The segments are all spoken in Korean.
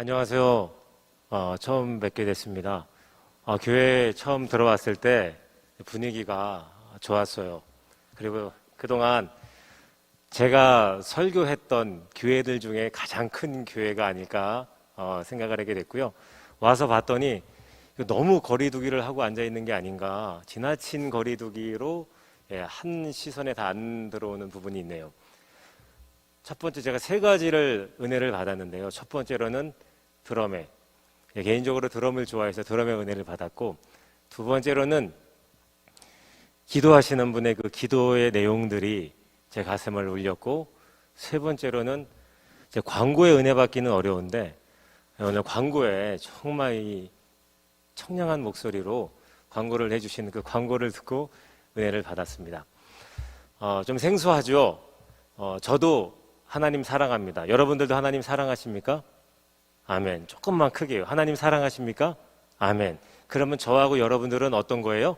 안녕하세요. 처음 뵙게 됐습니다. 교회 처음 들어왔을 때 분위기가 좋았어요. 그리고 그동안 제가 설교했던 교회들 중에 가장 큰 교회가 아닐까 생각을 하게 됐고요. 와서 봤더니 너무 거리두기를 하고 앉아 있는 게 아닌가, 지나친 거리두기로 한 시선에 다 안 들어오는 부분이 있네요. 첫 번째, 제가 세 가지를 은혜를 받았는데요. 첫 번째로는 드럼에, 개인적으로 드럼을 좋아해서 드럼의 은혜를 받았고, 두 번째로는 기도하시는 분의 그 기도의 내용들이 제 가슴을 울렸고, 세 번째로는 제 광고에 은혜 받기는 어려운데 오늘 광고에 정말 이 청량한 목소리로 광고를 해주시는 그 광고를 듣고 은혜를 받았습니다. 좀 생소하죠? 저도 하나님 사랑합니다. 여러분들도 하나님 사랑하십니까? 아멘. 조금만 크게요. 하나님 사랑하십니까? 아멘. 그러면 저하고 여러분들은 어떤 거예요?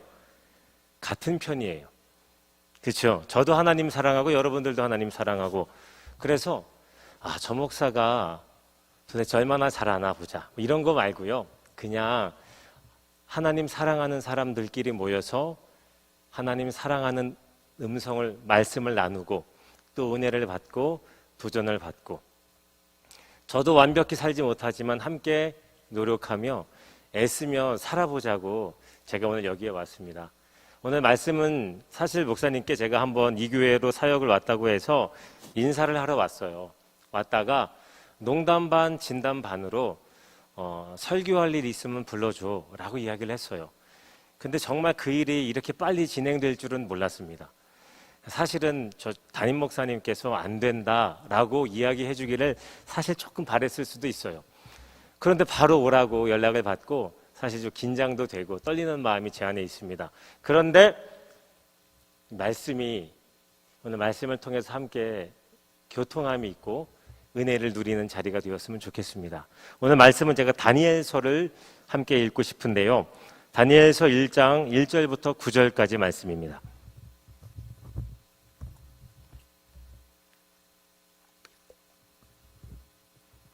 같은 편이에요. 그렇죠? 저도 하나님 사랑하고 여러분들도 하나님 사랑하고, 그래서 저 목사가 도대체 얼마나 잘하나 보자, 이런 거 말고요. 그냥 하나님 사랑하는 사람들끼리 모여서 하나님 사랑하는 말씀을 나누고 또 은혜를 받고 도전을 받고, 저도 완벽히 살지 못하지만 함께 노력하며 애쓰며 살아보자고 제가 오늘 여기에 왔습니다. 오늘 말씀은 사실 목사님께 제가 한번 이 교회로 사역을 왔다고 해서 인사를 하러 왔어요. 왔다가 농담 반 진담 반으로 설교할 일 있으면 불러줘 라고 이야기를 했어요. 근데 정말 그 일이 이렇게 빨리 진행될 줄은 몰랐습니다. 사실은 저 담임 목사님께서 안 된다라고 이야기해 주기를 사실 조금 바랬을 수도 있어요. 그런데 바로 오라고 연락을 받고 사실 좀 긴장도 되고 떨리는 마음이 제 안에 있습니다. 그런데 오늘 말씀을 통해서 함께 교통함이 있고 은혜를 누리는 자리가 되었으면 좋겠습니다. 오늘 말씀은 제가 다니엘서를 함께 읽고 싶은데요. 다니엘서 1장 1절부터 9절까지 말씀입니다.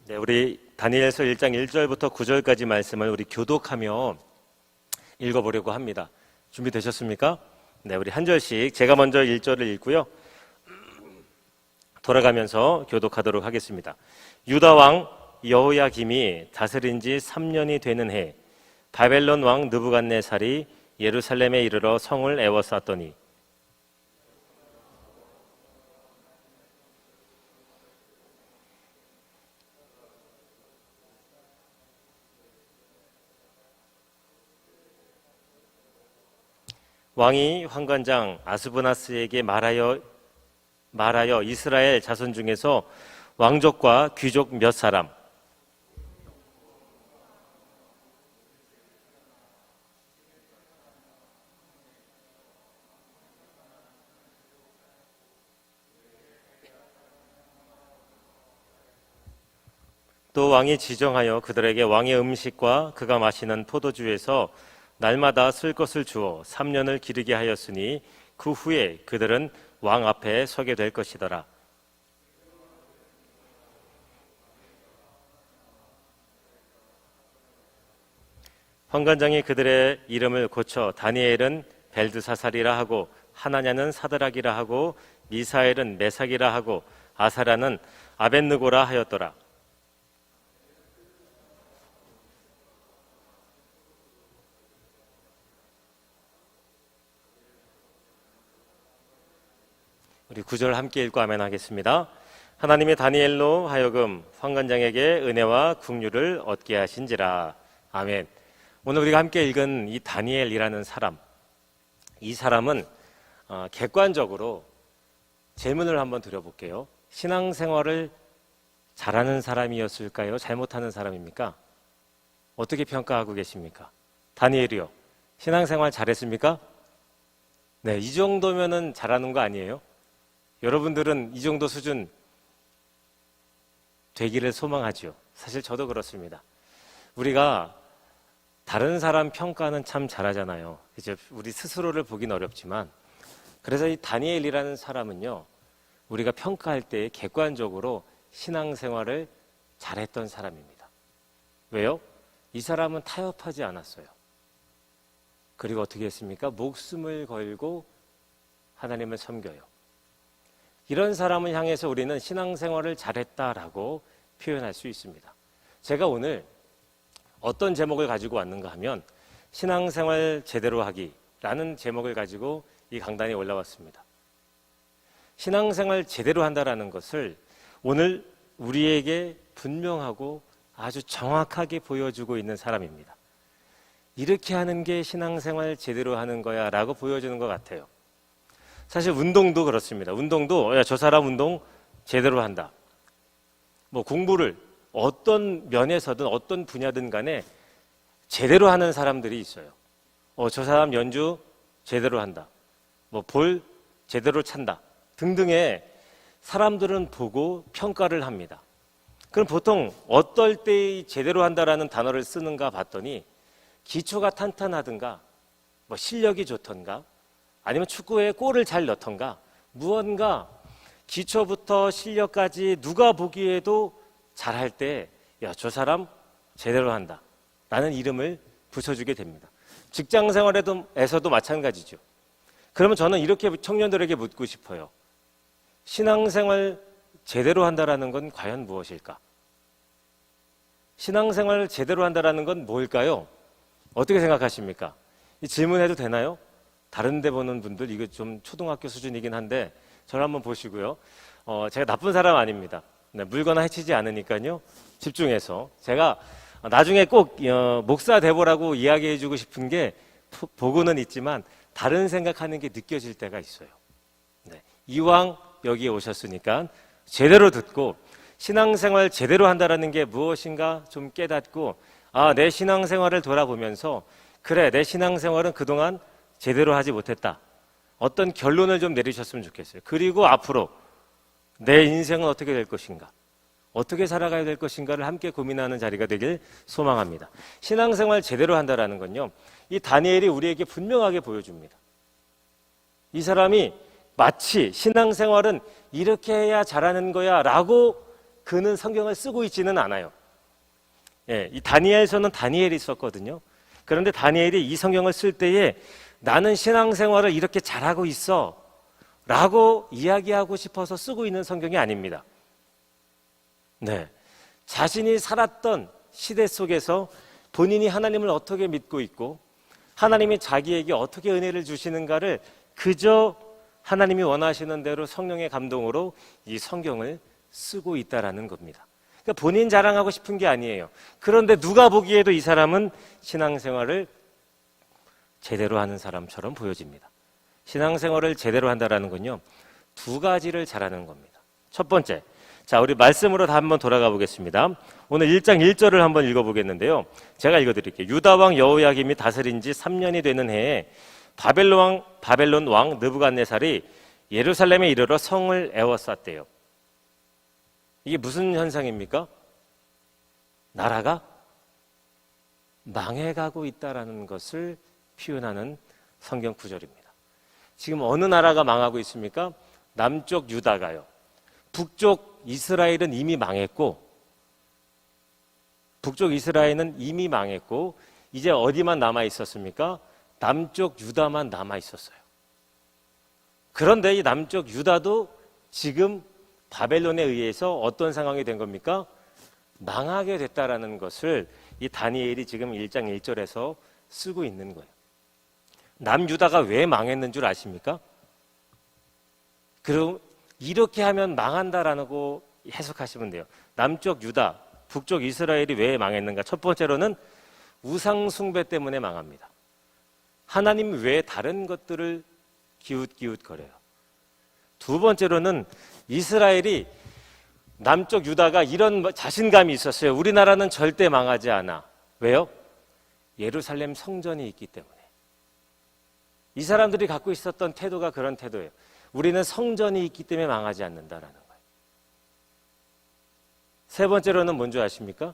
네, 우리 다니엘서 1장 1절부터 9절까지 말씀을 우리 교독하며 읽어보려고 합니다. 준비되셨습니까? 네, 우리 한 절씩, 제가 먼저 1절을 읽고요. 돌아가면서 교독하도록 하겠습니다. 유다 왕 여호야김이 다스린 지 3년이 되는 해, 바벨론 왕 느부갓네살이 예루살렘에 이르러 성을 에워쌌더니 왕이 환관장 아스브나스에게 말하여 이스라엘 자손 중에서 왕족과 귀족 몇 사람, 또 왕이 지정하여 그들에게 왕의 음식과 그가 마시는 포도주에서 날마다 쓸 것을 주어 3년을 기르게 하였으니 그 후에 그들은 왕 앞에 서게 될 것이더라. 환관장이 그들의 이름을 고쳐 다니엘은 벨드사살이라 하고, 하나냐는 사드락이라 하고, 미사엘은 메삭이라 하고, 아사라는 아벳느고라 하였더라. 우리 9절 함께 읽고 아멘 하겠습니다. 하나님의 다니엘로 하여금 환관장에게 은혜와 긍휼을 얻게 하신지라. 아멘. 오늘 우리가 함께 읽은 이 다니엘이라는 사람, 이 사람은 객관적으로 질문을 한번 드려볼게요. 신앙생활을 잘하는 사람이었을까요? 잘못하는 사람입니까? 어떻게 평가하고 계십니까? 다니엘이요, 신앙생활 잘했습니까? 네, 이 정도면은 잘하는 거 아니에요? 여러분들은 이 정도 수준 되기를 소망하죠. 사실 저도 그렇습니다. 우리가 다른 사람 평가는 참 잘하잖아요. 이제 우리 스스로를 보긴 어렵지만, 그래서 이 다니엘이라는 사람은요, 우리가 평가할 때 객관적으로 신앙생활을 잘했던 사람입니다. 왜요? 이 사람은 타협하지 않았어요. 그리고 어떻게 했습니까? 목숨을 걸고 하나님을 섬겨요. 이런 사람을 향해서 우리는 신앙생활을 잘했다라고 표현할 수 있습니다. 제가 오늘 어떤 제목을 가지고 왔는가 하면 신앙생활 제대로 하기라는 제목을 가지고 이 강단에 올라왔습니다. 신앙생활 제대로 한다라는 것을 오늘 우리에게 분명하고 아주 정확하게 보여주고 있는 사람입니다. 이렇게 하는 게 신앙생활 제대로 하는 거야 라고 보여주는 것 같아요. 사실 운동도 그렇습니다. 운동도 야, 저 사람 운동 제대로 한다. 뭐 공부를 어떤 면에서든 어떤 분야든 간에 제대로 하는 사람들이 있어요. 저 사람 연주 제대로 한다. 뭐 볼 제대로 찬다. 등등의 사람들은 보고 평가를 합니다. 그럼 보통 어떨 때 제대로 한다라는 단어를 쓰는가 봤더니 기초가 탄탄하든가 뭐 실력이 좋던가 아니면 축구에 골을 잘 넣던가 무언가 기초부터 실력까지 누가 보기에도 잘할 때 야, 저 사람 제대로 한다 라는 이름을 붙여주게 됩니다. 직장 생활에서도 마찬가지죠. 그러면 저는 이렇게 청년들에게 묻고 싶어요. 신앙생활 제대로 한다라는 건 과연 무엇일까? 신앙생활을 제대로 한다라는 건 뭘까요? 어떻게 생각하십니까? 이 질문해도 되나요? 다른 데 보는 분들 이거 좀 초등학교 수준이긴 한데 저를 한번 보시고요. 제가 나쁜 사람 아닙니다. 네, 물거나 해치지 않으니까요. 집중해서 제가 나중에 꼭 목사 돼보라고 이야기해주고 싶은 게 보고는 있지만 다른 생각하는 게 느껴질 때가 있어요. 네, 이왕 여기에 오셨으니까 제대로 듣고 신앙생활 제대로 한다라는 게 무엇인가 좀 깨닫고 내 신앙생활을 돌아보면서 그래 내 신앙생활은 그동안 제대로 하지 못했다. 어떤 결론을 좀 내리셨으면 좋겠어요. 그리고 앞으로 내 인생은 어떻게 될 것인가? 어떻게 살아가야 될 것인가를 함께 고민하는 자리가 되길 소망합니다. 신앙생활 제대로 한다라는 건요. 이 다니엘이 우리에게 분명하게 보여줍니다. 이 사람이 마치 신앙생활은 이렇게 해야 잘하는 거야 라고 그는 성경을 쓰고 있지는 않아요. 예, 이 다니엘서는 다니엘이 썼거든요. 그런데 다니엘이 이 성경을 쓸 때에 나는 신앙생활을 이렇게 잘하고 있어 라고 이야기하고 싶어서 쓰고 있는 성경이 아닙니다. 네, 자신이 살았던 시대 속에서 본인이 하나님을 어떻게 믿고 있고 하나님이 자기에게 어떻게 은혜를 주시는가를 그저 하나님이 원하시는 대로 성령의 감동으로 이 성경을 쓰고 있다라는 겁니다. 그러니까 본인 자랑하고 싶은 게 아니에요. 그런데 누가 보기에도 이 사람은 신앙생활을 제대로 하는 사람처럼 보여집니다. 신앙생활을 제대로 한다라는 건요, 두 가지를 잘하는 겁니다. 첫 번째, 자 우리 말씀으로 다 한번 돌아가 보겠습니다. 오늘 1장 1절을 한번 읽어보겠는데요. 제가 읽어드릴게요. 유다 왕 여호야김이 다스린 지 3년이 되는 해에 바벨론 왕 느부갓네살이 예루살렘에 이르러 성을 에워쌌대요. 이게 무슨 현상입니까? 나라가 망해가고 있다라는 것을 표현하는 성경 구절입니다. 지금 어느 나라가 망하고 있습니까? 남쪽 유다가요. 북쪽 이스라엘은 이미 망했고 이제 어디만 남아 있었습니까? 남쪽 유다만 남아 있었어요. 그런데 이 남쪽 유다도 지금 바벨론에 의해서 어떤 상황이 된 겁니까? 망하게 됐다라는 것을 이 다니엘이 지금 1장 1절에서 쓰고 있는 거예요. 남유다가 왜 망했는 줄 아십니까? 그럼 이렇게 하면 망한다라고 해석하시면 돼요. 남쪽 유다, 북쪽 이스라엘이 왜 망했는가? 첫 번째로는 우상 숭배 때문에 망합니다. 하나님 외에 다른 것들을 기웃기웃거려요. 두 번째로는 이스라엘이 남쪽 유다가 이런 자신감이 있었어요. 우리나라는 절대 망하지 않아. 왜요? 예루살렘 성전이 있기 때문에. 이 사람들이 갖고 있었던 태도가 그런 태도예요. 우리는 성전이 있기 때문에 망하지 않는다라는 거예요. 세 번째로는 뭔지 아십니까?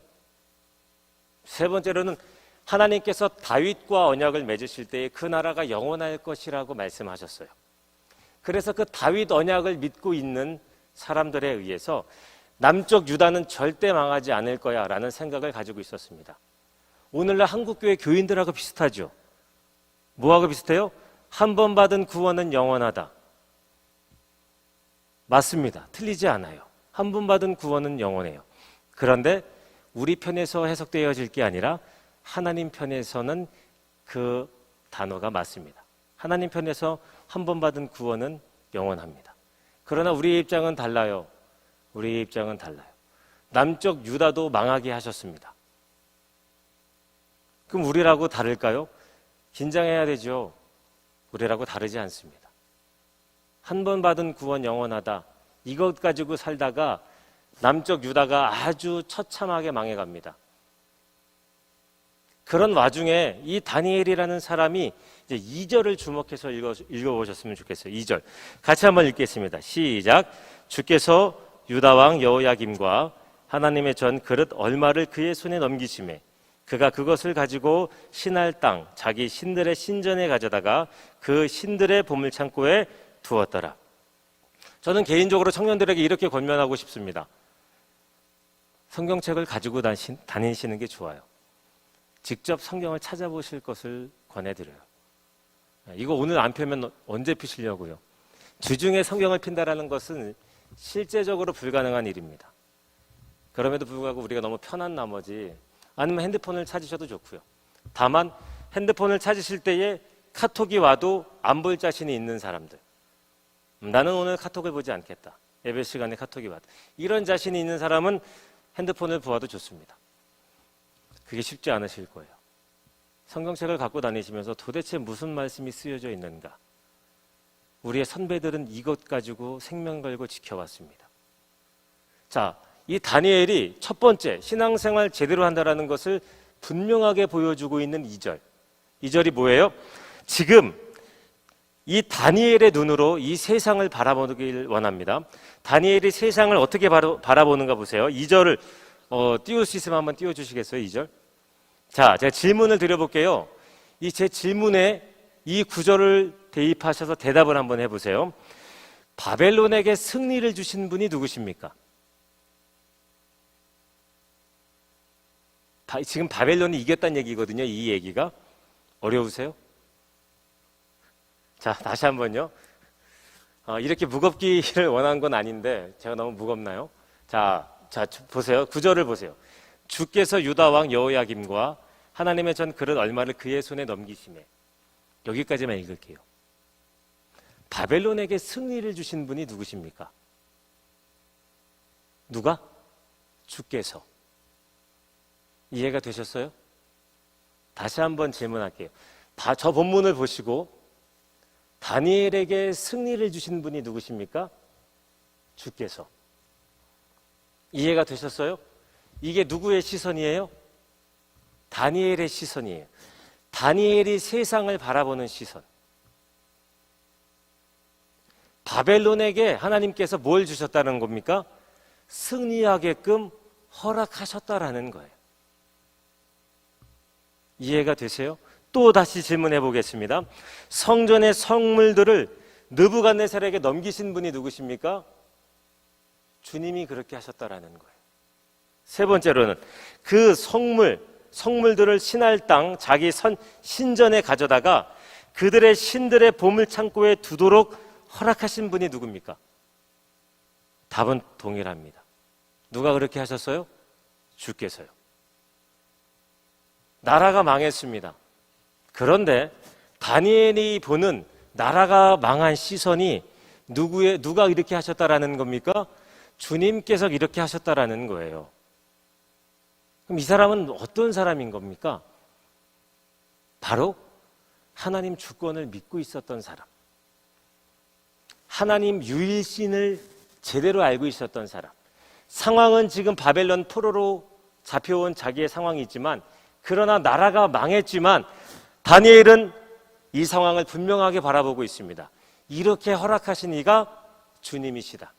세 번째로는 하나님께서 다윗과 언약을 맺으실 때에 그 나라가 영원할 것이라고 말씀하셨어요. 그래서 그 다윗 언약을 믿고 있는 사람들에 의해서 남쪽 유다는 절대 망하지 않을 거야 라는 생각을 가지고 있었습니다. 오늘날 한국교회 교인들하고 비슷하죠. 뭐하고 비슷해요? 한 번 받은 구원은 영원하다. 맞습니다. 틀리지 않아요. 한 번 받은 구원은 영원해요. 그런데 우리 편에서 해석되어질 게 아니라 하나님 편에서는 그 단어가 맞습니다. 하나님 편에서 한 번 받은 구원은 영원합니다. 그러나 우리의 입장은 달라요. 우리의 입장은 달라요. 남쪽 유다도 망하게 하셨습니다. 그럼 우리라고 다를까요? 긴장해야 되죠. 우리라고 다르지 않습니다. 한 번 받은 구원 영원하다. 이것 가지고 살다가 남쪽 유다가 아주 처참하게 망해갑니다. 그런 와중에 이 다니엘이라는 사람이 이제 2절을 주목해서 읽어보셨으면 좋겠어요. 2절 같이 한번 읽겠습니다. 시작. 주께서 유다 왕 여호야김과 하나님의 전 그릇 얼마를 그의 손에 넘기심에 그가 그것을 가지고 신할 땅 자기 신들의 신전에 가져다가 그 신들의 보물창고에 두었더라. 저는 개인적으로 청년들에게 이렇게 권면하고 싶습니다. 성경책을 가지고 다니시는 게 좋아요. 직접 성경을 찾아보실 것을 권해드려요. 이거 오늘 안 펴면 언제 피시려고요? 주중에 성경을 핀다라는 것은 실제적으로 불가능한 일입니다. 그럼에도 불구하고 우리가 너무 편한 나머지 아니면 핸드폰을 찾으셔도 좋고요. 다만 핸드폰을 찾으실 때에 카톡이 와도 안 볼 자신이 있는 사람들, 나는 오늘 카톡을 보지 않겠다. 예배 시간에 카톡이 와도 이런 자신이 있는 사람은 핸드폰을 보아도 좋습니다. 그게 쉽지 않으실 거예요. 성경책을 갖고 다니시면서 도대체 무슨 말씀이 쓰여져 있는가? 우리의 선배들은 이것 가지고 생명 걸고 지켜왔습니다. 자, 이 다니엘이 첫 번째 신앙생활 제대로 한다라는 것을 분명하게 보여주고 있는 2절. 2절이 뭐예요? 지금 이 다니엘의 눈으로 이 세상을 바라보길 원합니다. 다니엘이 세상을 어떻게 바라보는가 보세요. 2절을 띄울 수 있으면 한번 띄워주시겠어요? 2절. 자, 제가 질문을 드려볼게요. 이 제 질문에 이 구절을 대입하셔서 대답을 한번 해보세요. 바벨론에게 승리를 주신 분이 누구십니까? 지금 바벨론이 이겼다는 얘기거든요. 이 얘기가. 어려우세요? 자, 다시 한번요. 이렇게 무겁기를 원한 건 아닌데 제가 너무 무겁나요? 자, 보세요. 구절을 보세요. 주께서 유다 왕 여호야김과 하나님의 전 그릇 얼마를 그의 손에 넘기심에. 여기까지만 읽을게요. 바벨론에게 승리를 주신 분이 누구십니까? 누가? 주께서. 이해가 되셨어요? 다시 한번 질문할게요. 저 본문을 보시고 다니엘에게 승리를 주신 분이 누구십니까? 주께서. 이해가 되셨어요? 이게 누구의 시선이에요? 다니엘의 시선이에요. 다니엘이 세상을 바라보는 시선. 바벨론에게 하나님께서 뭘 주셨다는 겁니까? 승리하게끔 허락하셨다라는 거예요. 이해가 되세요? 또 다시 질문해 보겠습니다. 성전의 성물들을 느부갓네살에게 넘기신 분이 누구십니까? 주님이 그렇게 하셨다라는 거예요. 세 번째로는 그 성물들을 신할 땅 자기 신전에 가져다가 그들의 신들의 보물 창고에 두도록 허락하신 분이 누굽니까? 답은 동일합니다. 누가 그렇게 하셨어요? 주께서요. 나라가 망했습니다. 그런데 다니엘이 보는 나라가 망한 시선이 누가 이렇게 하셨다라는 겁니까? 주님께서 이렇게 하셨다라는 거예요. 그럼 이 사람은 어떤 사람인 겁니까? 바로 하나님 주권을 믿고 있었던 사람. 하나님 유일신을 제대로 알고 있었던 사람. 상황은 지금 바벨론 포로로 잡혀온 자기의 상황이 있지만 그러나 나라가 망했지만 다니엘은 이 상황을 분명하게 바라보고 있습니다. 이렇게 허락하신 이가 주님이시다.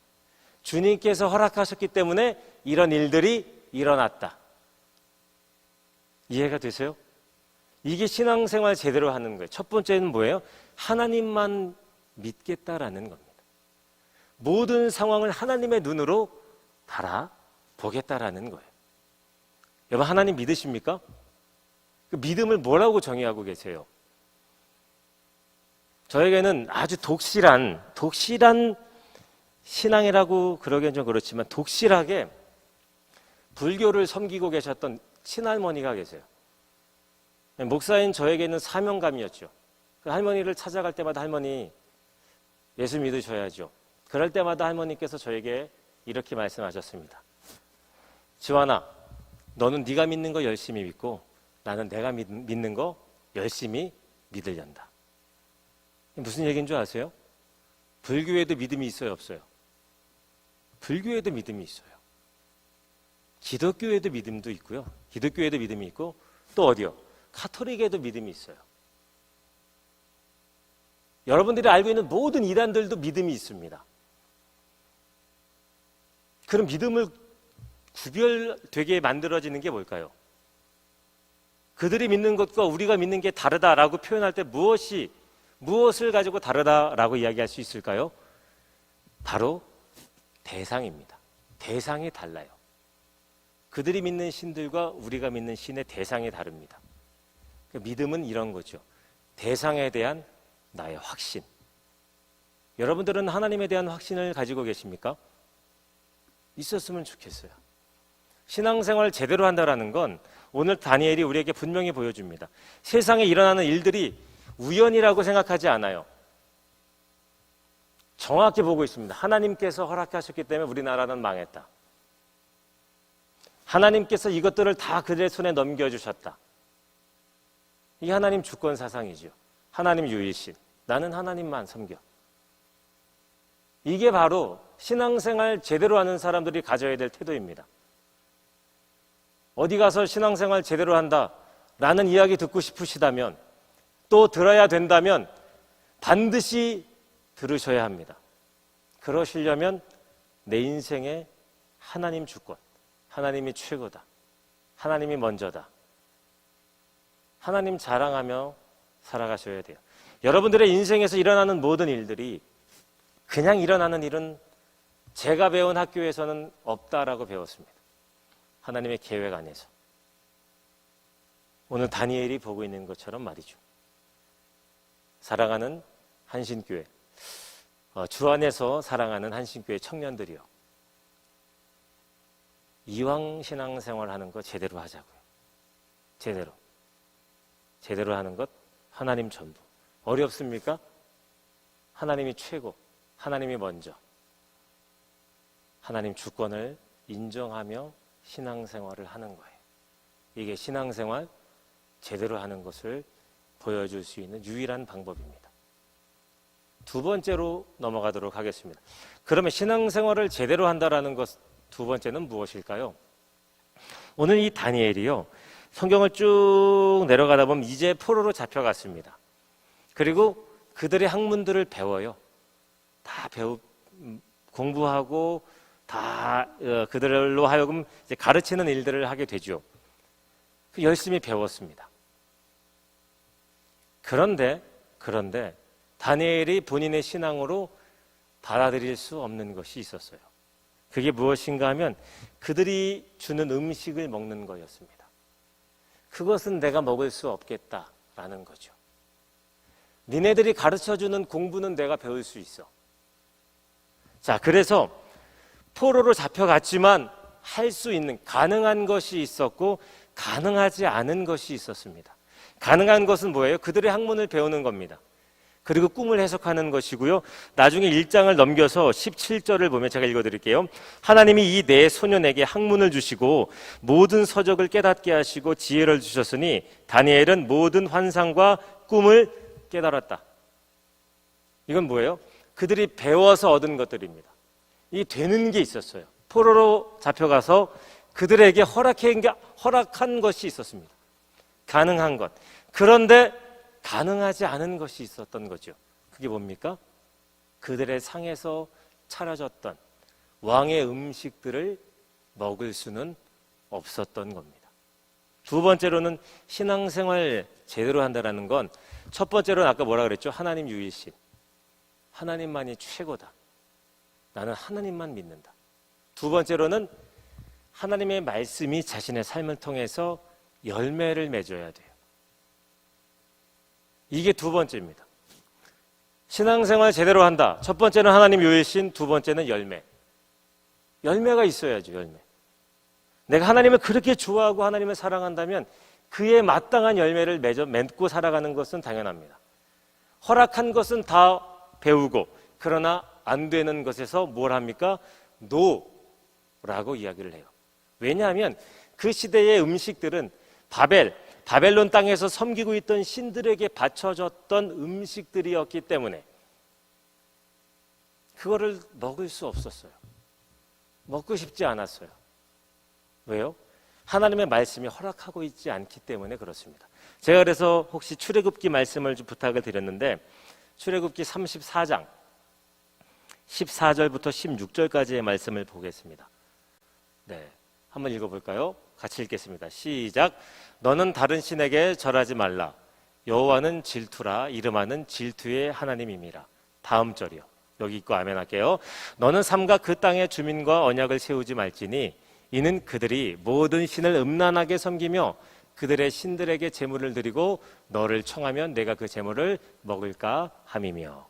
주님께서 허락하셨기 때문에 이런 일들이 일어났다. 이해가 되세요? 이게 신앙생활 제대로 하는 거예요. 첫 번째는 뭐예요? 하나님만 믿겠다라는 겁니다. 모든 상황을 하나님의 눈으로 바라보겠다라는 거예요. 여러분, 하나님 믿으십니까? 그 믿음을 뭐라고 정의하고 계세요? 저에게는 아주 독실한 신앙이라고 그러기엔 좀 그렇지만 독실하게 불교를 섬기고 계셨던 친할머니가 계세요. 목사인 저에게는 사명감이었죠. 그 할머니를 찾아갈 때마다 할머니 예수 믿으셔야죠. 그럴 때마다 할머니께서 저에게 이렇게 말씀하셨습니다. 지환아, 너는 네가 믿는 거 열심히 믿고 나는 내가 믿는 거 열심히 믿으련다. 무슨 얘기인 줄 아세요? 불교에도 믿음이 있어요, 없어요? 불교에도 믿음이 있어요. 기독교에도 믿음도 있고요. 기독교에도 믿음이 있고 또 어디요? 가톨릭에도 믿음이 있어요. 여러분들이 알고 있는 모든 이단들도 믿음이 있습니다. 그럼 믿음을 구별되게 만들어지는 게 뭘까요? 그들이 믿는 것과 우리가 믿는 게 다르다라고 표현할 때 무엇을 가지고 다르다라고 이야기할 수 있을까요? 바로 대상입니다. 대상이 달라요. 그들이 믿는 신들과 우리가 믿는 신의 대상이 다릅니다. 믿음은 이런 거죠. 대상에 대한 나의 확신. 여러분들은 하나님에 대한 확신을 가지고 계십니까? 있었으면 좋겠어요. 신앙생활을 제대로 한다는 건 오늘 다니엘이 우리에게 분명히 보여줍니다. 세상에 일어나는 일들이 우연이라고 생각하지 않아요. 정확히 보고 있습니다. 하나님께서 허락하셨기 때문에 우리나라는 망했다. 하나님께서 이것들을 다 그들의 손에 넘겨주셨다. 이게 하나님 주권 사상이죠. 하나님 유일신. 나는 하나님만 섬겨. 이게 바로 신앙생활 제대로 하는 사람들이 가져야 될 태도입니다. 어디 가서 신앙생활 제대로 한다라는 이야기 듣고 싶으시다면 또 들어야 된다면 반드시 들으셔야 합니다. 그러시려면 내 인생에 하나님 주권, 하나님이 최고다, 하나님이 먼저다, 하나님 자랑하며 살아가셔야 돼요. 여러분들의 인생에서 일어나는 모든 일들이 그냥 일어나는 일은 제가 배운 학교에서는 없다라고 배웠습니다. 하나님의 계획 안에서. 오늘 다니엘이 보고 있는 것처럼 말이죠. 사랑하는 한신교회, 주 안에서 사랑하는 한신교회 청년들이요. 이왕 신앙생활 하는 거 제대로 하자고요. 제대로 하는 것 하나님 전부. 어렵습니까? 하나님이 최고, 하나님이 먼저. 하나님 주권을 인정하며 신앙생활을 하는 거예요. 이게 신앙생활 제대로 하는 것을 보여줄 수 있는 유일한 방법입니다. 두 번째로 넘어가도록 하겠습니다. 그러면 신앙생활을 제대로 한다라는 것 두 번째는 무엇일까요? 오늘 이 다니엘이요. 성경을 쭉 내려가다 보면 이제 포로로 잡혀갔습니다. 그리고 그들의 학문들을 배워요. 다 공부하고 다 그들로 하여금 이제 가르치는 일들을 하게 되죠. 열심히 배웠습니다. 그런데 다니엘이 본인의 신앙으로 받아들일 수 없는 것이 있었어요. 그게 무엇인가 하면 그들이 주는 음식을 먹는 거였습니다. 그것은 내가 먹을 수 없겠다라는 거죠. 니네들이 가르쳐주는 공부는 내가 배울 수 있어. 자, 그래서 포로로 잡혀갔지만 할 수 있는 가능한 것이 있었고 가능하지 않은 것이 있었습니다. 가능한 것은 뭐예요? 그들의 학문을 배우는 겁니다. 그리고 꿈을 해석하는 것이고요. 나중에 1장을 넘겨서 17절을 보면 제가 읽어드릴게요. 하나님이 이 네 소년에게 학문을 주시고 모든 서적을 깨닫게 하시고 지혜를 주셨으니 다니엘은 모든 환상과 꿈을 깨달았다. 이건 뭐예요? 그들이 배워서 얻은 것들입니다. 이 되는 게 있었어요. 포로로 잡혀가서 그들에게 허락한 것이 있었습니다. 가능한 것. 그런데 가능하지 않은 것이 있었던 거죠. 그게 뭡니까? 그들의 상에서 차려졌던 왕의 음식들을 먹을 수는 없었던 겁니다. 두 번째로는 신앙생활 제대로 한다는 건 첫 번째로는 아까 뭐라 그랬죠? 하나님 유일신. 하나님만이 최고다. 나는 하나님만 믿는다. 두 번째로는 하나님의 말씀이 자신의 삶을 통해서 열매를 맺어야 돼요. 이게 두 번째입니다. 신앙생활 제대로 한다. 첫 번째는 하나님 요일신, 두 번째는 열매. 열매가 있어야죠, 열매. 내가 하나님을 그렇게 좋아하고 하나님을 사랑한다면 그에 마땅한 열매를 맺고 살아가는 것은 당연합니다. 허락한 것은 다 배우고, 그러나 안 되는 것에서 뭘 합니까? 노라고 이야기를 해요. 왜냐하면 그 시대의 음식들은 바벨론 땅에서 섬기고 있던 신들에게 바쳐졌던 음식들이었기 때문에 그거를 먹을 수 없었어요. 먹고 싶지 않았어요. 왜요? 하나님의 말씀이 허락하고 있지 않기 때문에 그렇습니다. 제가 그래서 혹시 출애굽기 말씀을 좀 부탁을 드렸는데, 출애굽기 34장 14절부터 16절까지의 말씀을 보겠습니다. 네, 한번 읽어볼까요? 같이 읽겠습니다. 시작. 너는 다른 신에게 절하지 말라. 여호와는 질투라. 이름하는 질투의 하나님임이라. 다음 절이요. 여기 있고 아멘 할게요. 너는 삼가 그 땅의 주민과 언약을 세우지 말지니 이는 그들이 모든 신을 음란하게 섬기며 그들의 신들에게 제물을 드리고 너를 청하면 내가 그 제물을 먹을까 함이며.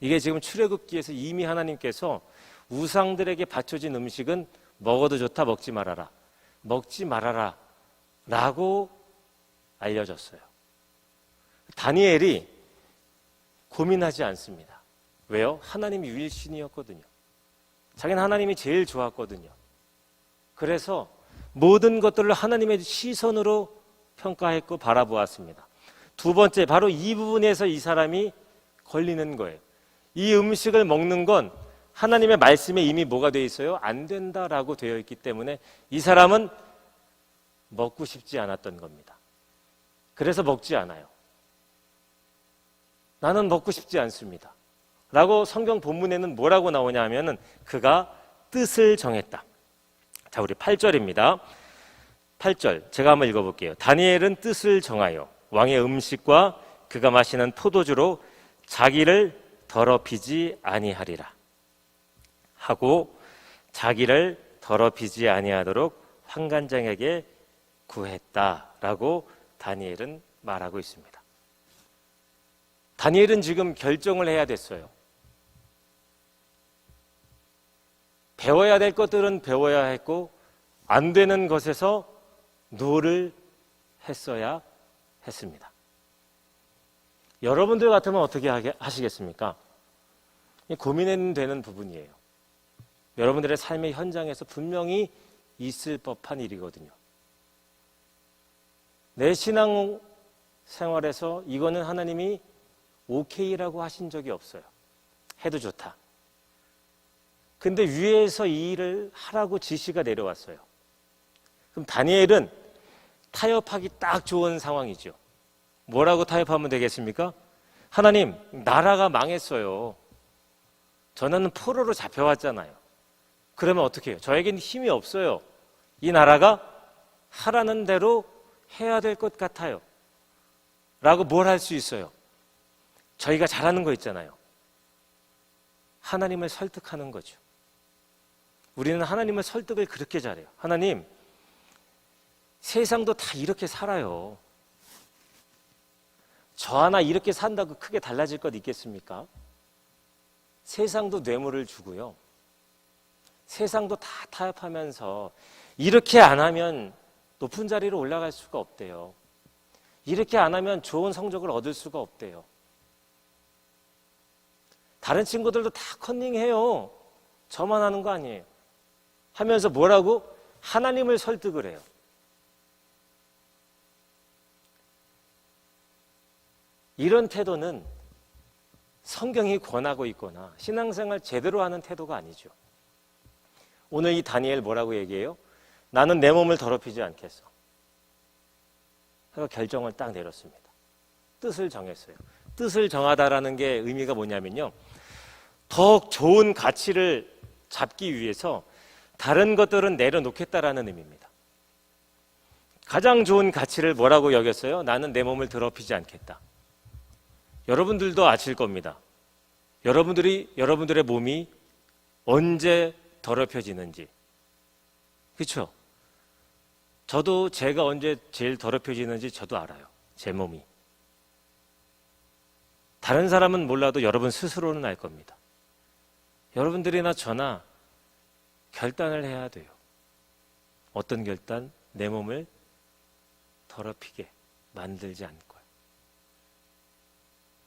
이게 지금 출애굽기에서 이미 하나님께서 우상들에게 바쳐진 음식은 먹어도 좋다, 먹지 말아라. 먹지 말아라 라고 알려졌어요. 다니엘이 고민하지 않습니다. 왜요? 하나님이 유일신이었거든요. 자기는 하나님이 제일 좋았거든요. 그래서 모든 것들을 하나님의 시선으로 평가했고 바라보았습니다. 두 번째, 바로 이 부분에서 이 사람이 걸리는 거예요. 이 음식을 먹는 건 하나님의 말씀에 이미 뭐가 되어 있어요? 안 된다라고 되어 있기 때문에 이 사람은 먹고 싶지 않았던 겁니다. 그래서 먹지 않아요. 나는 먹고 싶지 않습니다 라고 성경 본문에는 뭐라고 나오냐 하면은 그가 뜻을 정했다. 자, 우리 8절입니다. 8절 제가 한번 읽어볼게요. 다니엘은 뜻을 정하여 왕의 음식과 그가 마시는 포도주로 자기를 더럽히지 아니하리라 하고 자기를 더럽히지 아니하도록 환관장에게 구했다라고 다니엘은 말하고 있습니다. 다니엘은 지금 결정을 해야 됐어요. 배워야 될 것들은 배워야 했고 안 되는 것에서 노를 했어야 했습니다. 여러분들 같으면 어떻게 하시겠습니까? 고민되는 부분이에요. 여러분들의 삶의 현장에서 분명히 있을 법한 일이거든요. 내 신앙 생활에서 이거는 하나님이 오케이라고 하신 적이 없어요. 해도 좋다. 근데 위에서 이 일을 하라고 지시가 내려왔어요. 그럼 다니엘은 타협하기 딱 좋은 상황이죠. 뭐라고 타협하면 되겠습니까? 하나님, 나라가 망했어요. 저는 포로로 잡혀왔잖아요. 그러면 어떻게 해요? 저에겐 힘이 없어요. 이 나라가 하라는 대로 해야 될 것 같아요. 라고 뭘 할 수 있어요? 저희가 잘하는 거 있잖아요. 하나님을 설득하는 거죠. 우리는 하나님을 설득을 그렇게 잘해요. 하나님, 세상도 다 이렇게 살아요. 저 하나 이렇게 산다고 크게 달라질 것 있겠습니까? 세상도 뇌물을 주고요. 세상도 다 타협하면서 이렇게 안 하면 높은 자리로 올라갈 수가 없대요. 이렇게 안 하면 좋은 성적을 얻을 수가 없대요. 다른 친구들도 다 컨닝해요. 저만 하는 거 아니에요. 하면서 뭐라고? 하나님을 설득을 해요. 이런 태도는 성경이 권하고 있거나 신앙생활 제대로 하는 태도가 아니죠. 오늘 이 다니엘 뭐라고 얘기해요? 나는 내 몸을 더럽히지 않겠어. 그래서 결정을 딱 내렸습니다. 뜻을 정했어요. 뜻을 정하다라는 게 의미가 뭐냐면요, 더 좋은 가치를 잡기 위해서 다른 것들은 내려놓겠다라는 의미입니다. 가장 좋은 가치를 뭐라고 여겼어요? 나는 내 몸을 더럽히지 않겠다. 여러분들도 아실 겁니다. 여러분들의 몸이 언제 더럽혀지는지, 그렇죠? 저도 제가 언제 제일 더럽혀지는지 저도 알아요. 제 몸이. 다른 사람은 몰라도 여러분 스스로는 알 겁니다. 여러분들이나 저나 결단을 해야 돼요. 어떤 결단? 내 몸을 더럽히게 만들지 않고요.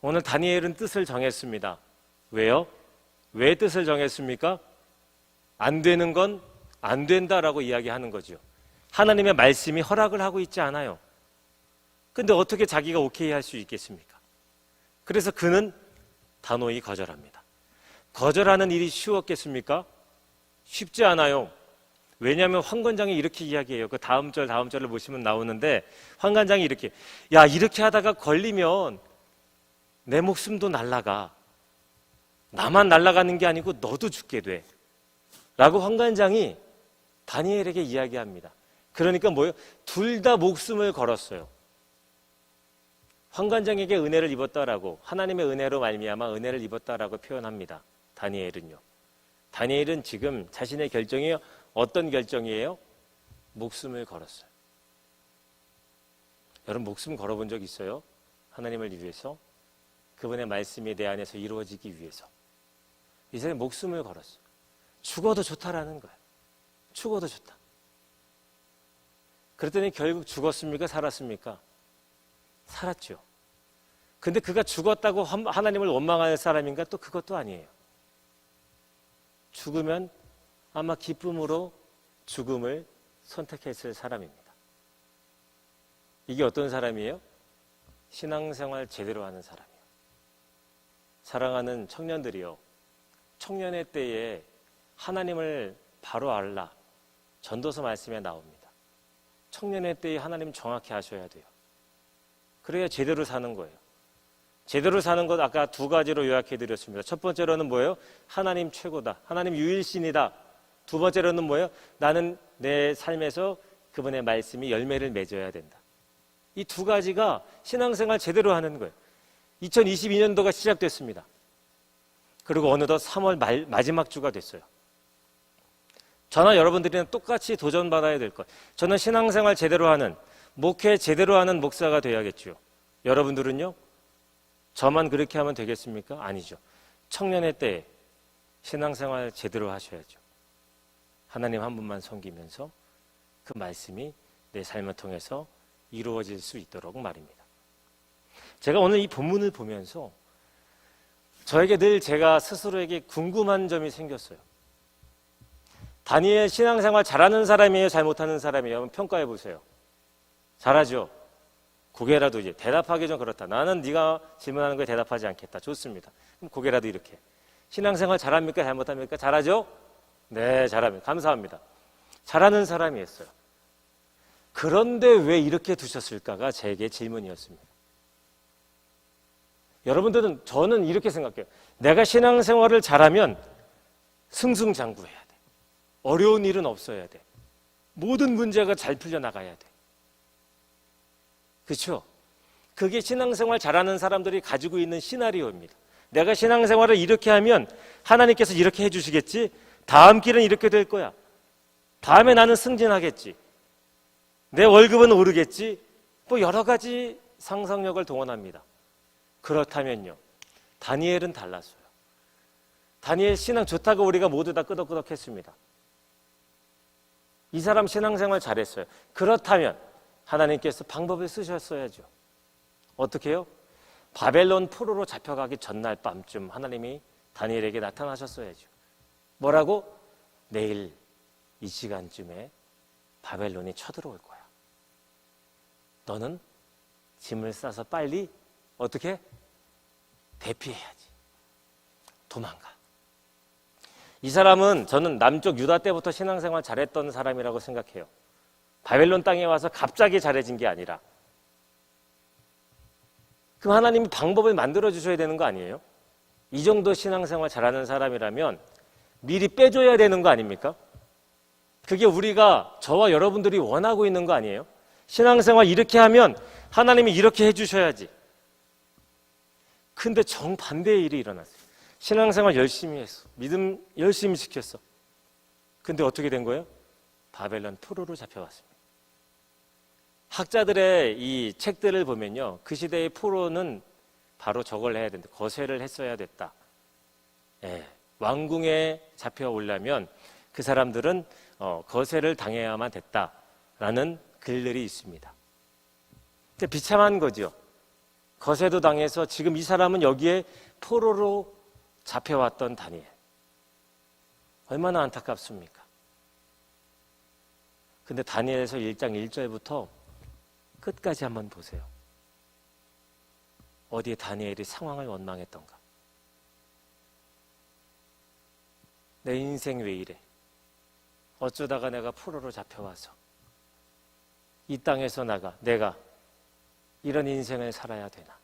오늘 다니엘은 뜻을 정했습니다. 왜요? 왜 뜻을 정했습니까? 안 되는 건 안 된다라고 이야기하는 거죠. 하나님의 말씀이 허락을 하고 있지 않아요. 근데 어떻게 자기가 오케이 할 수 있겠습니까? 그래서 그는 단호히 거절합니다. 거절하는 일이 쉬웠겠습니까? 쉽지 않아요. 왜냐하면 황관장이 이렇게 이야기해요. 그 다음 절을 보시면 나오는데 황관장이 이렇게, 야, 이렇게 하다가 걸리면 내 목숨도 날아가. 나만 날아가는 게 아니고 너도 죽게 돼. 라고 황관장이 다니엘에게 이야기합니다. 그러니까 뭐예요? 둘 다 목숨을 걸었어요. 황관장에게 은혜를 입었다라고, 하나님의 은혜로 말미암아 은혜를 입었다라고 표현합니다. 다니엘은요. 다니엘은 지금 자신의 결정이 어떤 결정이에요? 목숨을 걸었어요. 여러분 목숨 걸어본 적 있어요? 하나님을 위해서? 그분의 말씀이 내 안에서 이루어지기 위해서. 이 사람이 목숨을 걸었어요. 죽어도 좋다라는 거예요. 죽어도 좋다. 그랬더니 결국 죽었습니까? 살았습니까? 살았죠. 근데 그가 죽었다고 하나님을 원망할 사람인가? 또 그것도 아니에요. 죽으면 아마 기쁨으로 죽음을 선택했을 사람입니다. 이게 어떤 사람이에요? 신앙생활 제대로 하는 사람이에요. 사랑하는 청년들이요. 청년의 때에 하나님을 바로 알라. 전도서 말씀에 나옵니다. 청년의 때에 하나님 정확히 아셔야 돼요. 그래야 제대로 사는 거예요. 제대로 사는 것 아까 두 가지로 요약해 드렸습니다. 첫 번째로는 뭐예요? 하나님 최고다. 하나님 유일신이다. 두 번째로는 뭐예요? 나는 내 삶에서 그분의 말씀이 열매를 맺어야 된다. 이 두 가지가 신앙생활 제대로 하는 거예요. 2022년도가 시작됐습니다. 그리고 어느덧 3월 마지막 주가 됐어요. 저나 여러분들이랑 똑같이 도전받아야 될 것. 저는 신앙생활 제대로 하는, 목회 제대로 하는 목사가 되어야겠죠. 여러분들은요? 저만 그렇게 하면 되겠습니까? 아니죠. 청년의 때에 신앙생활 제대로 하셔야죠. 하나님 한 분만 섬기면서 그 말씀이 내 삶을 통해서 이루어질 수 있도록 말입니다. 제가 오늘 이 본문을 보면서 저에게 늘 제가 스스로에게 궁금한 점이 생겼어요. 다니엘 신앙생활 잘하는 사람이에요? 잘못하는 사람이에요? 한번 평가해 보세요. 잘하죠? 고개라도 이제 대답하기 좀 그렇다. 나는 네가 질문하는 거에 대답하지 않겠다. 좋습니다. 그럼 고개라도 이렇게. 신앙생활 잘합니까? 잘못합니까? 잘하죠? 네, 잘합니다. 감사합니다. 잘하는 사람이었어요. 그런데 왜 이렇게 두셨을까가 제게 질문이었습니다. 여러분들은, 저는 이렇게 생각해요. 내가 신앙생활을 잘하면 승승장구해야 돼. 어려운 일은 없어야 돼. 모든 문제가 잘 풀려나가야 돼. 그렇죠? 그게 신앙생활 잘하는 사람들이 가지고 있는 시나리오입니다. 내가 신앙생활을 이렇게 하면 하나님께서 이렇게 해주시겠지? 다음 길은 이렇게 될 거야. 다음에 나는 승진하겠지. 내 월급은 오르겠지. 뭐 여러 가지 상상력을 동원합니다. 그렇다면요, 다니엘은 달랐어요. 다니엘 신앙 좋다고 우리가 모두 다 끄덕끄덕 했습니다. 이 사람 신앙생활 잘했어요. 그렇다면 하나님께서 방법을 쓰셨어야죠. 어떻게 해요? 바벨론 포로로 잡혀가기 전날 밤쯤 하나님이 다니엘에게 나타나셨어야죠. 뭐라고? 내일 이 시간쯤에 바벨론이 쳐들어올 거야. 너는 짐을 싸서 빨리 어떻게? 대피해야지. 도망가. 이 사람은 저는 남쪽 유다 때부터 신앙생활 잘했던 사람이라고 생각해요. 바벨론 땅에 와서 갑자기 잘해진 게 아니라. 그럼 하나님이 방법을 만들어 주셔야 되는 거 아니에요? 이 정도 신앙생활 잘하는 사람이라면 미리 빼줘야 되는 거 아닙니까? 그게 우리가, 저와 여러분들이 원하고 있는 거 아니에요? 신앙생활 이렇게 하면 하나님이 이렇게 해주셔야지. 근데 정반대의 일이 일어났어요. 신앙생활 열심히 했어. 믿음 열심히 지켰어. 근데 어떻게 된 거예요? 바벨론 포로로 잡혀왔습니다. 학자들의 이 책들을 보면요, 그 시대의 포로는 바로 저걸 해야 된다. 거세를 했어야 됐다. 예, 왕궁에 잡혀오려면 그 사람들은 거세를 당해야만 됐다라는 글들이 있습니다. 근데 비참한 거죠. 거세도 당해서 지금 이 사람은 여기에 포로로 잡혀왔던 다니엘. 얼마나 안타깝습니까? 근데 다니엘에서 1장 1절부터 끝까지 한번 보세요. 어디에 다니엘이 상황을 원망했던가? 내 인생 왜 이래? 어쩌다가 내가 포로로 잡혀와서 이 땅에서 내가 이런 인생을 살아야 되나?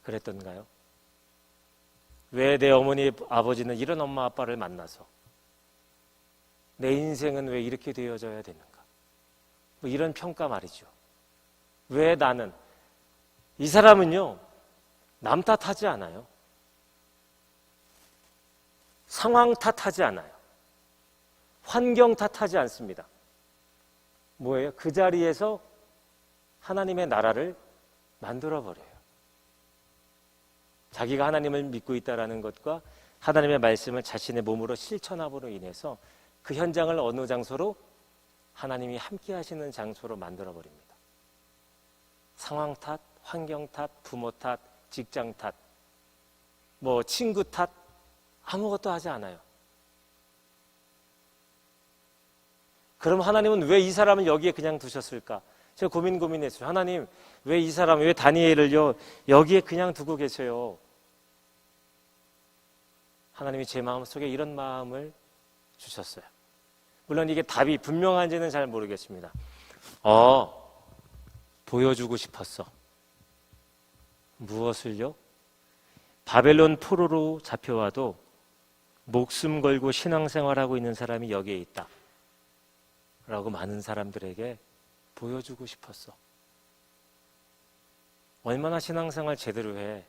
그랬던가요? 왜 내 어머니 아버지는 이런 엄마 아빠를 만나서 내 인생은 왜 이렇게 되어져야 되는가? 뭐 이런 평가 말이죠. 왜 나는? 이 사람은요, 남 탓하지 않아요. 상황 탓하지 않아요. 환경 탓하지 않습니다. 뭐예요? 그 자리에서 하나님의 나라를 만들어버려요. 자기가 하나님을 믿고 있다는 것과 하나님의 말씀을 자신의 몸으로 실천함으로 인해서 그 현장을 어느 장소로? 하나님이 함께 하시는 장소로 만들어버립니다. 상황 탓, 환경 탓, 부모 탓, 직장 탓, 뭐 친구 탓, 아무것도 하지 않아요. 그럼 하나님은 왜 이 사람을 여기에 그냥 두셨을까? 제가 고민했어요. 하나님, 왜 이 사람, 왜 다니엘을요 여기에 그냥 두고 계세요? 하나님이 제 마음속에 이런 마음을 주셨어요. 물론 이게 답이 분명한지는 잘 모르겠습니다. 보여주고 싶었어. 무엇을요? 바벨론 포로로 잡혀와도 목숨 걸고 신앙생활하고 있는 사람이 여기에 있다 라고 많은 사람들에게 보여주고 싶었어. 얼마나 신앙생활 제대로 해?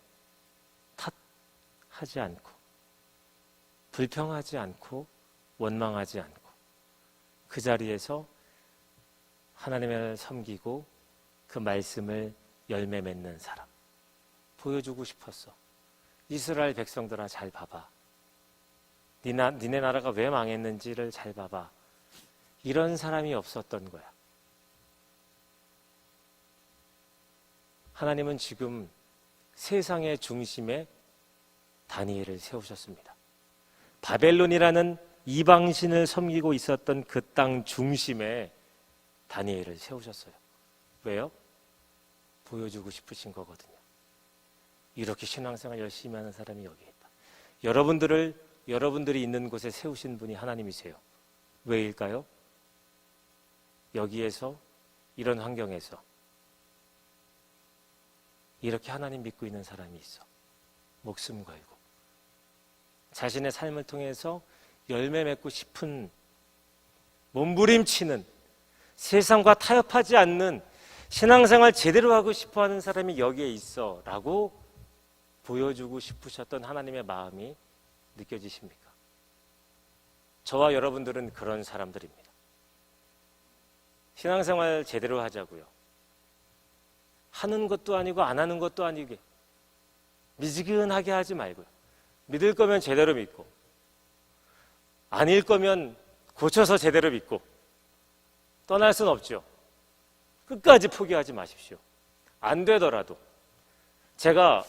탓하지 않고, 불평하지 않고, 원망하지 않고, 그 자리에서 하나님을 섬기고 그 말씀을 열매 맺는 사람 보여주고 싶었어. 이스라엘 백성들아, 잘 봐봐. 니네 나라가 왜 망했는지를 잘 봐봐. 이런 사람이 없었던 거야. 하나님은 지금 세상의 중심에 다니엘을 세우셨습니다. 바벨론이라는 이방신을 섬기고 있었던 그 땅 중심에 다니엘을 세우셨어요. 왜요? 보여주고 싶으신 거거든요. 이렇게 신앙생활 열심히 하는 사람이 여기 있다. 여러분들이 있는 곳에 세우신 분이 하나님이세요. 왜일까요? 여기에서, 이런 환경에서 이렇게 하나님 믿고 있는 사람이 있어. 목숨 걸고 자신의 삶을 통해서 열매 맺고 싶은, 몸부림치는, 세상과 타협하지 않는 신앙생활 제대로 하고 싶어하는 사람이 여기에 있어 라고 보여주고 싶으셨던 하나님의 마음이 느껴지십니까? 저와 여러분들은 그런 사람들입니다. 신앙생활 제대로 하자고요. 하는 것도 아니고 안 하는 것도 아니게 미지근하게 하지 말고요. 믿을 거면 제대로 믿고, 아닐 거면 고쳐서 제대로 믿고 떠날 수는 없죠. 끝까지 포기하지 마십시오. 안 되더라도. 제가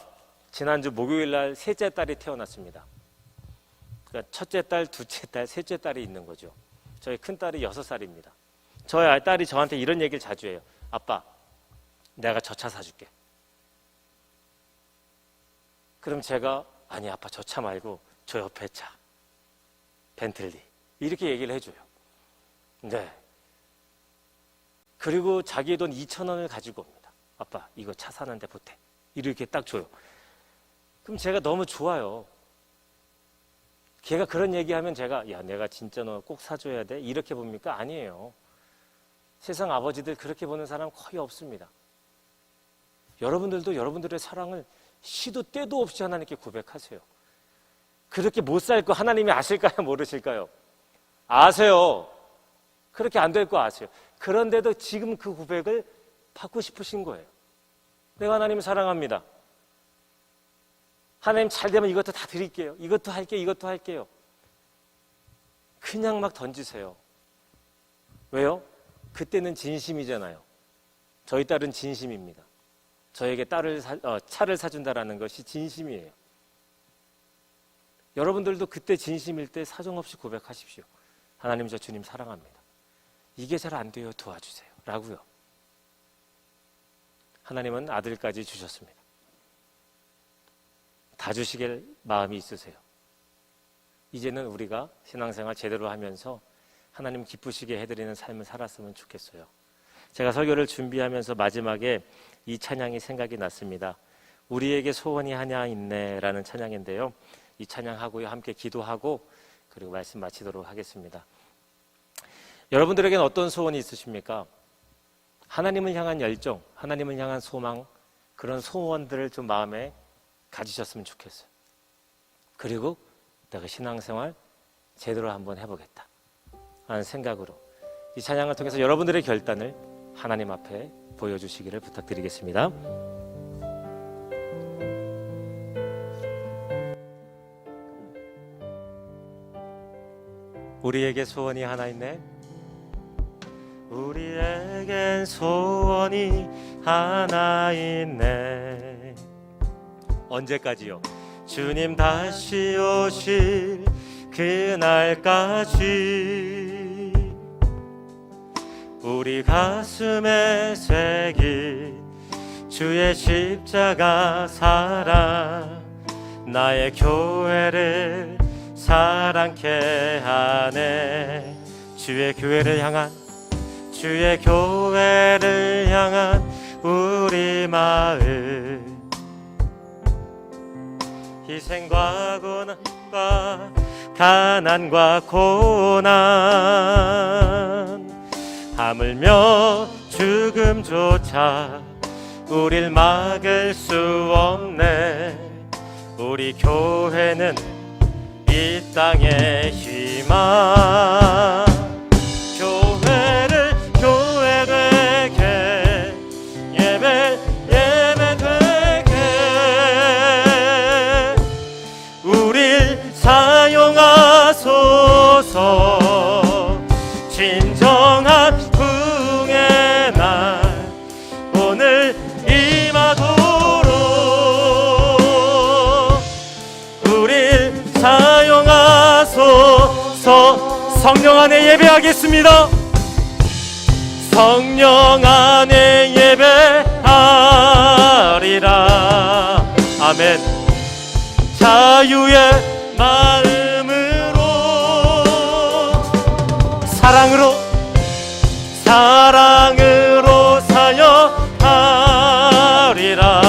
지난주 목요일 날 셋째 딸이 태어났습니다. 그러니까 첫째 딸, 둘째 딸, 셋째 딸이 있는 거죠. 저희 큰 딸이 6살입니다. 저희 딸이 저한테 이런 얘기를 자주 해요. 아빠, 내가 저 차 사줄게. 그럼 제가, 아니 아빠, 저 차 말고 저 옆에 차, 벤틀리, 이렇게 얘기를 해줘요. 네. 그리고 자기 돈 2,000원을 가지고 옵니다. 아빠, 이거 차 사는데 보태. 이렇게 딱 줘요. 그럼 제가 너무 좋아요. 걔가 그런 얘기하면 제가, 야, 내가 진짜 너 꼭 사줘야 돼? 이렇게 봅니까? 아니에요. 세상 아버지들 그렇게 보는 사람 거의 없습니다. 여러분들도 여러분들의 사랑을 시도 때도 없이 하나님께 고백하세요. 그렇게 못 살 거 하나님이 아실까요? 모르실까요? 아세요. 그렇게 안 될 거 아세요. 그런데도 지금 그 고백을 받고 싶으신 거예요. 내가 하나님 사랑합니다. 하나님 잘 되면 이것도 다 드릴게요. 이것도 할게요. 이것도 할게요. 그냥 막 던지세요. 왜요? 그때는 진심이잖아요. 저희 딸은 진심입니다. 저에게 차를 사준다라는 것이 진심이에요. 여러분들도 그때 진심일 때 사정없이 고백하십시오. 하나님, 저 주님 사랑합니다. 이게 잘 안 돼요. 도와주세요. 라고요. 하나님은 아들까지 주셨습니다. 다 주시길 마음이 있으세요. 이제는 우리가 신앙생활 제대로 하면서 하나님 기쁘시게 해드리는 삶을 살았으면 좋겠어요. 제가 설교를 준비하면서 마지막에 이 찬양이 생각이 났습니다. 우리에게 소원이 하나 있네 라는 찬양인데요. 이 찬양하고요, 함께 기도하고 그리고 말씀 마치도록 하겠습니다. 여러분들에게는 어떤 소원이 있으십니까? 하나님을 향한 열정, 하나님을 향한 소망, 그런 소원들을 좀 마음에 가지셨으면 좋겠어요. 그리고 내가 신앙생활 제대로 한번 해보겠다 하는 생각으로 이 찬양을 통해서 여러분들의 결단을 하나님 앞에 보여주시기를 부탁드리겠습니다. 우리에게 소원이 하나 있네. 우리에겐 소원이 하나 있네. 언제까지요? 주님 다시 오실 그날까지 우리 가슴에 새긴 주의 십자가 사랑, 나의 교회를 사랑케 하네. 주의 교회를 향한, 주의 교회를 향한 우리 마음, 희생과 고난과 가난과 고난, 하물며 죽음조차 우릴 막을 수 없네. 우리 교회는 이 땅의 희망, 교회를 교회되게, 예배되게 우릴 사용하소서. 진정한 부흥의 날 오늘 임하도록 우릴 사용하소서. 성령 안에 예배하겠습니다. 성령 안에 예배하리라. 아멘. 자유의 마음으로, 사랑으로 사역하리라.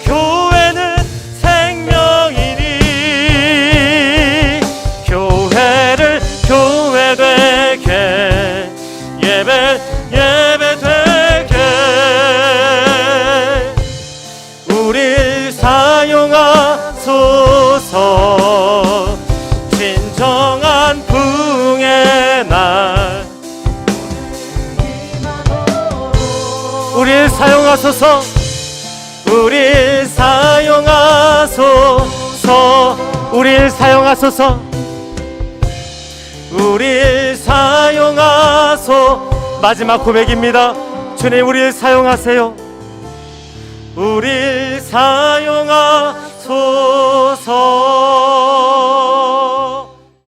교회는 생명이니 교회를 교회되게, 예배되게 우릴 사용하소서. 진정한 부흥의 날 우릴 사용하소서. 우릴 사용하소서. 우릴 사용하소서. 우릴 사용하소. 마지막 고백입니다. 주님, 우릴 사용하세요. 우릴 사용하소서.